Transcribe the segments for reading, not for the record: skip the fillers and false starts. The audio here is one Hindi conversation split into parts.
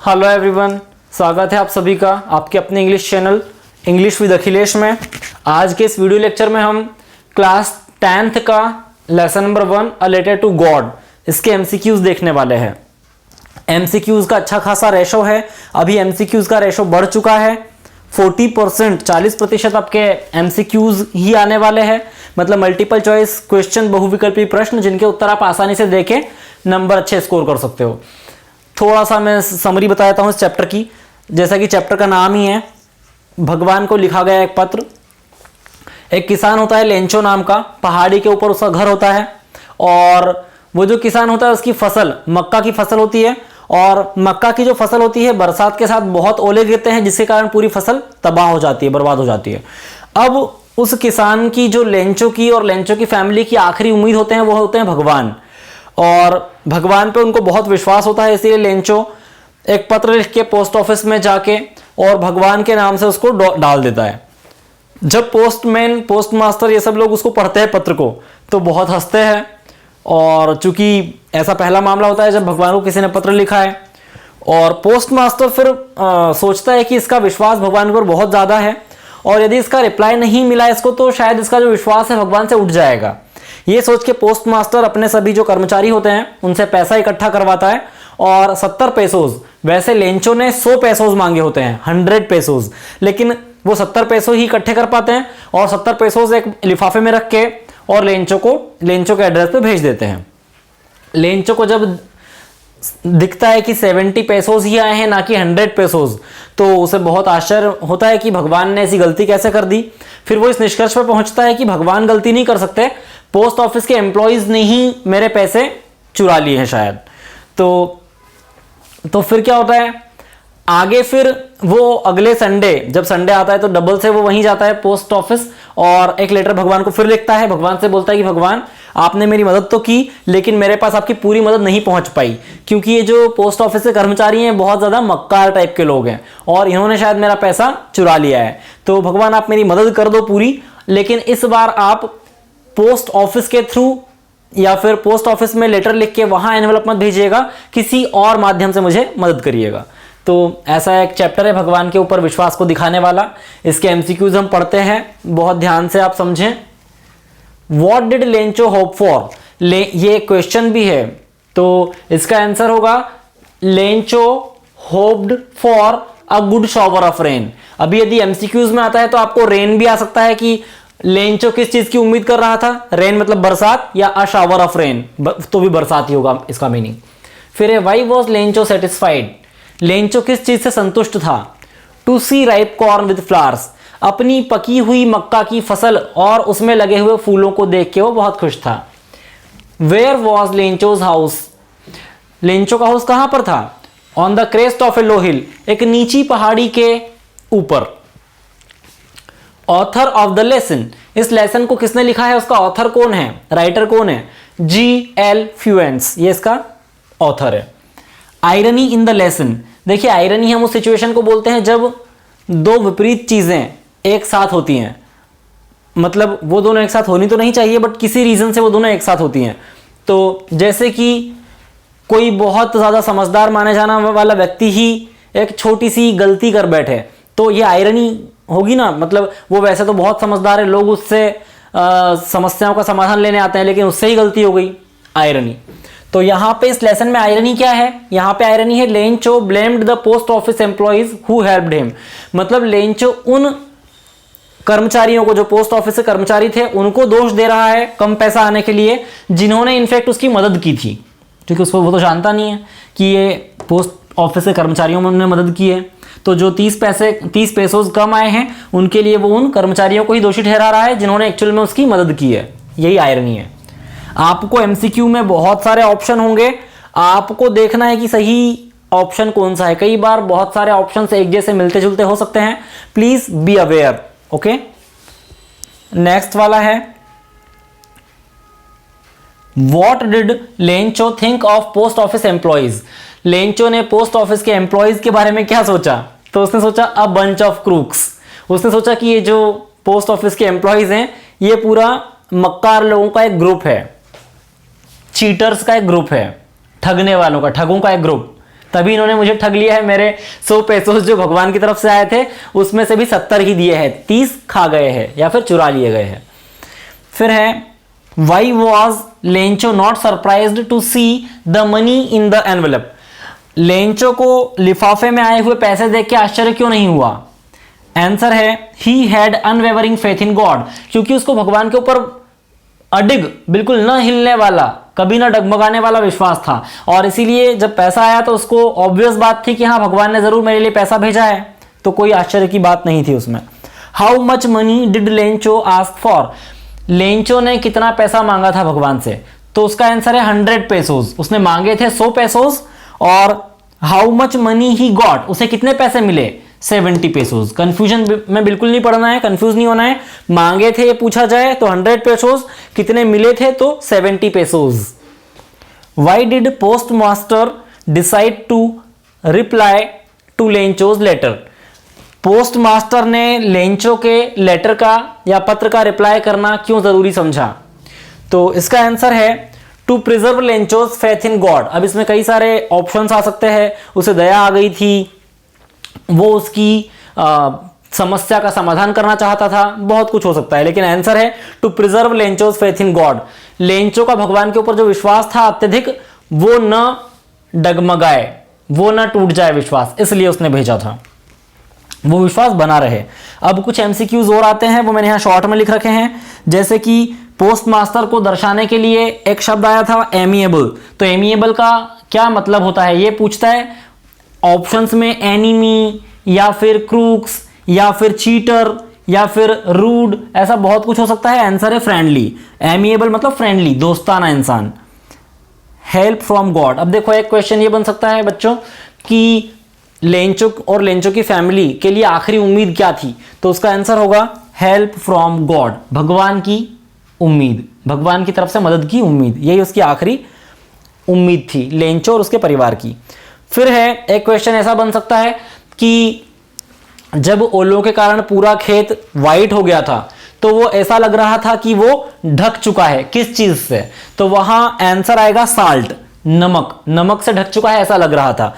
हेलो एवरीवन, स्वागत है आप सभी का आपके अपने English channel English with Akhilesh में। आज के इस वीडियो लेक्चर में हम क्लास 10th का lesson number 1 a letter to God इसके एमसीक्यूज देखने वाले हैं। एमसीक्यूज का अच्छा खासा रेशो है। अभी एमसीक्यूज का रेशो बढ़ चुका है 40%, 40% आपके एमसीक्यूज ही आने वाले हैं। मतलब मल्टीपल चॉइस क्वेश्चन, बहुविकल्पी प्रश्न जिनके उत्तर आप आसानी से देके नंबर अच्छे स्कोर कर सकते हो। थोड़ा सा मैं समरी बता देता हूँ इस चैप्टर की। जैसा कि चैप्टर का नाम ही है, भगवान को लिखा गया एक पत्र। एक किसान होता है लेंचो नाम का, पहाड़ी के ऊपर उसका घर होता है और वो जो किसान होता है उसकी फसल मक्का की फसल होती है और मक्का की जो फसल होती है बरसात के साथ बहुत ओले गिरते हैं जिसके कारण पूरी फसल तबाह हो जाती है, बर्बाद हो जाती है। अब उस किसान की जो लेंचो की और लेंचो की फैमिली की आखिरी उम्मीद होते हैं वो होते हैं भगवान, और भगवान पे उनको बहुत विश्वास होता है। इसीलिए लेंचो एक पत्र लिख के पोस्ट ऑफिस में जाके और भगवान के नाम से उसको डाल देता है। जब पोस्टमैन, पोस्टमास्टर ये सब लोग उसको पढ़ते हैं पत्र को तो बहुत हंसते हैं, और चूंकि ऐसा पहला मामला होता है जब भगवान को किसी ने पत्र लिखा है। और पोस्टमास्टर फिर सोचता है कि इसका विश्वास भगवान पर बहुत ज़्यादा है और यदि इसका रिप्लाई नहीं मिला इसको तो शायद इसका जो विश्वास है भगवान से उठ जाएगा। ये सोच के पोस्टमास्टर अपने सभी जो कर्मचारी होते हैं उनसे पैसा इकट्ठा करवाता है और 70 पेसोज, वैसे लेंचो ने 100 पेसोज मांगे होते हैं, 100 पेसोज, लेकिन वो 70 पेसो ही इकट्ठे कर पाते हैं और 70 पेसोज एक लिफाफे में रख के और लेंचो के एड्रेस पे भेज देते हैं। लेंचो को जब दिखता है कि 70 पेसोज ही आए हैं ना कि 100 पेसोज, तो उसे बहुत आश्चर्य होता है कि भगवान ने ऐसी गलती कैसे कर दी। फिर वो इस निष्कर्ष पर पहुंचता है कि भगवान गलती नहीं कर सकते, पोस्ट ऑफिस के एम्प्लॉयज ने ही मेरे पैसे चुरा लिए हैं शायद। तो फिर क्या होता है आगे, फिर वो अगले संडे, जब संडे आता है तो डबल से वो वहीं जाता है पोस्ट ऑफिस और एक लेटर भगवान को फिर लिखता है। भगवान से बोलता है कि भगवान आपने मेरी मदद तो की लेकिन मेरे पास आपकी पूरी मदद नहीं पहुंच पाई, क्योंकि ये जो पोस्ट ऑफिस के कर्मचारी हैं बहुत ज्यादा मक्कार टाइप के लोग हैं और इन्होंने शायद मेरा पैसा चुरा लिया है। तो भगवान आप मेरी मदद कर दो पूरी, लेकिन इस बार आप पोस्ट ऑफिस के थ्रू या फिर पोस्ट ऑफिस में लेटर लिख के वहां एनवेलप मत भेजिएगा, किसी और माध्यम से मुझे मदद करिएगा। तो ऐसा एक चैप्टर है भगवान के ऊपर विश्वास को दिखाने वाला। इसके एमसीक्यूज हम पढ़ते हैं, बहुत ध्यान से आप समझें। What did Lencho hope for, ये क्वेश्चन भी है तो इसका आंसर होगा Lencho hoped for a good shower of rain. अभी यदि एमसीक्यूज में आता है तो आपको रेन भी आ सकता है कि लेंचो किस चीज की उम्मीद कर रहा था, रेन मतलब बरसात, या अ शावर ऑफ रेन तो भी बरसात ही होगा इसका मीनिंग। फिर है why was Lencho satisfied, Lencho किस चीज से संतुष्ट था। To see ripe corn with flowers, अपनी पकी हुई मक्का की फसल और उसमें लगे हुए फूलों को देख के वो बहुत खुश था। Where was Lencho's house, Lencho का हाउस कहां पर था। On the crest of a low hill, एक नीची पहाड़ी के ऊपर। ऑथर ऑफ द लेसन, इस लेसन को किसने लिखा है, उसका ऑथर कौन है, राइटर कौन है, G.L. फ्यूएंस, ये इसका ऑथर है। आयरनी इन द लेसन, देखिए आयरनी हम उस सिचुएशन को बोलते हैं जब दो विपरीत चीजें एक साथ होती हैं। मतलब वो दोनों एक साथ होनी तो नहीं चाहिए बट किसी रीजन से वो दोनों एक साथ होती हैं। तो जैसे कि कोई बहुत ज्यादा समझदार माने जाने वाला व्यक्ति ही एक छोटी सी गलती कर बैठे तो ये आयरनी होगी ना। मतलब वो वैसे तो बहुत समझदार है, लोग उससे समस्याओं का समाधान लेने आते हैं लेकिन उससे ही गलती हो गई, आयरनी। तो यहां पे इस लेसन में आयरनी क्या है, यहां पे आयरनी है Lencho blamed the post office employees who helped him. मतलब लेंचो उन कर्मचारियों को, जो पोस्ट ऑफिस के कर्मचारी थे, उनको दोष दे रहा है कम पैसा आने के लिए जिन्होंने इनफैक्ट उसकी मदद की थी, क्योंकि उसको वो तो जानता नहीं है कि ये पोस्ट ऑफिस के कर्मचारियों में उन्होंने मदद की है। तो जो 30 पेसोज कम आए हैं उनके लिए वो उन कर्मचारियों को ही दोषी ठहरा रहा है जिन्होंने एक्चुअल में उसकी मदद की है। यही आयरनी है। आपको एमसीक्यू में बहुत सारे ऑप्शन होंगे, आपको देखना है कि सही ऑप्शन कौन सा है। कई बार बहुत सारे ऑप्शन एक जैसे मिलते जुलते हो सकते हैं, please be aware. Okay, next वाला है what did Lencho think of post office employees, Lencho ने पोस्ट ऑफिस के एम्प्लॉइज के बारे में क्या सोचा। तो उसने सोचा अ बंच ऑफ क्रूक्स, उसने सोचा कि ये जो पोस्ट ऑफिस के एम्प्लॉइज हैं ये पूरा मक्कार लोगों का एक ग्रुप है, चीटर्स का एक ग्रुप है, ठगने वालों का, ठगों का एक ग्रुप। तभी इन्होंने मुझे ठग लिया है। मेरे 100 पैसों जो भगवान की तरफ से आए थे उसमें से भी 70 ही दिए हैं, 30 खा गए हैं या फिर चुरा लिए गए हैं। फिर है why was Lencho not surprised to see the money in the envelope. Lencho को लिफाफे में आए हुए पैसे देख के आश्चर्य क्यों नहीं हुआ? आंसर है he had unwavering faith in God, क्योंकि उसको भगवान के ऊपर अडिग, बिल्कुल न हिलने वाला, कभी ना डगमगाने वाला विश्वास था। और इसीलिए जब पैसा आया तो उसको ऑब्वियस बात थी कि हाँ भगवान ने जरूर मेरे लिए पैसा भेजा है, तो कोई आश्चर्य की बात नहीं थी उसमें। How much money did Lencho ask for? Lencho ने कितना पैसा मांगा था भगवान से? तो उसका आंसर है 100 पेसोस। उसने मांगे थे 100 पेसोस। और how much money he got, उसे कितने पैसे मिले? 70 पेसोस। कंफ्यूजन में बिल्कुल नहीं पड़ना है, कंफ्यूज नहीं होना है। मांगे थे ये पूछा जाए तो 100 पेसोस, कितने मिले थे तो 70 pesos. Why did post master decide to reply to Lencho's letter? Post master ने लेंचो के लेटर का या पत्र का रिप्लाई करना क्यों जरूरी समझा? तो इसका आंसर है to preserve Lencho's faith in God. अब इसमें कई सारे ऑप्शंस आ सकते हैं। उसे दया आ गई थी, वो उसकी समस्या का समाधान करना चाहता था, बहुत कुछ हो सकता है, लेकिन आंसर है to preserve Lencho's faith in God. Lencho का भगवान के ऊपर जो विश्वास था अत्यधिक, वो न डगमगाए, वो न टूट जाए विश्वास, इसलिए उसने भेजा था, वो विश्वास बना रहे। अब कुछ एमसीक्यूज और आते हैं, वो मैंने यहां शॉर्ट में लिख रखे हैं। जैसे कि पोस्ट मास्टर को दर्शाने के लिए एक शब्द आया था एमिएबल। तो एमिएबल का क्या मतलब होता है ये पूछता है। ऑप्शंस में एनिमी या फिर क्रूक्स या फिर चीटर या फिर रूड, ऐसा बहुत कुछ हो सकता है। आंसर है फ्रेंडली। एमिएबल मतलब फ्रेंडली, दोस्ताना इंसान। Help from God. अब देखो एक क्वेश्चन ये बन सकता है बच्चों कि लेंचो और लेंचो की फैमिली के लिए आखिरी उम्मीद क्या थी? तो उसका आंसर होगा हेल्प फ्रॉम गॉड, भगवान की उम्मीद, भगवान की तरफ से मदद की उम्मीद, यही उसकी आखिरी उम्मीद थी लेंचो और उसके परिवार की। फिर है एक क्वेश्चन ऐसा बन सकता है कि जब ओलों के कारण पूरा खेत वाइट हो गया था तो वो ऐसा लग रहा था कि वो ढक चुका है, किस चीज से? तो वहां आंसर आएगा साल्ट, नमक, नमक से ढक चुका है ऐसा लग रहा था।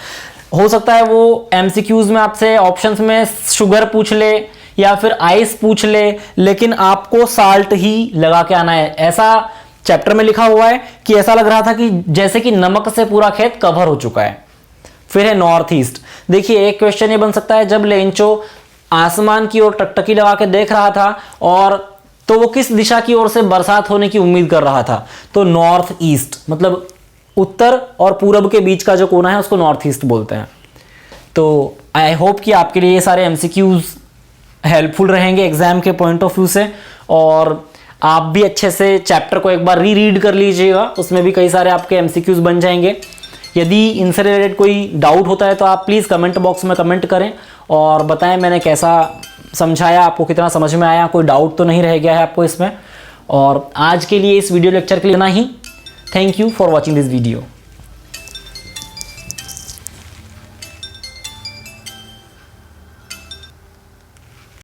हो सकता है वो एमसीक्यूज में आपसे ऑप्शंस में शुगर पूछ ले या फिर आइस पूछ ले, लेकिन आपको साल्ट ही लगा के आना है। ऐसा चैप्टर में लिखा हुआ है कि ऐसा लग रहा था कि जैसे कि नमक से पूरा खेत कवर हो चुका है। फिर है नॉर्थ ईस्ट। देखिए एक क्वेश्चन ये बन सकता है, जब लेंचो आसमान की ओर टकटकी लगा के देख रहा था और तो वो किस दिशा की ओर से बरसात होने की उम्मीद कर रहा था? तो नॉर्थ ईस्ट, मतलब उत्तर और पूरब के बीच का जो कोना है उसको नॉर्थ ईस्ट बोलते हैं। तो आई होप कि आपके लिए ये सारे एमसीक्यूज हेल्पफुल रहेंगे एग्जाम के पॉइंट ऑफ व्यू से, और आप भी अच्छे से चैप्टर को एक बार रीड कर लीजिएगा, उसमें भी कई सारे आपके एमसीक्यूज बन जाएंगे। यदि इनसे रिलेटेड कोई डाउट होता है तो आप प्लीज़ कमेंट बॉक्स में कमेंट करें और बताएं मैंने कैसा समझाया, आपको कितना समझ में आया, कोई डाउट तो नहीं रह गया है आपको इसमें। और आज के लिए इस वीडियो लेक्चर के लिए इतना ही। Thank you for watching this video.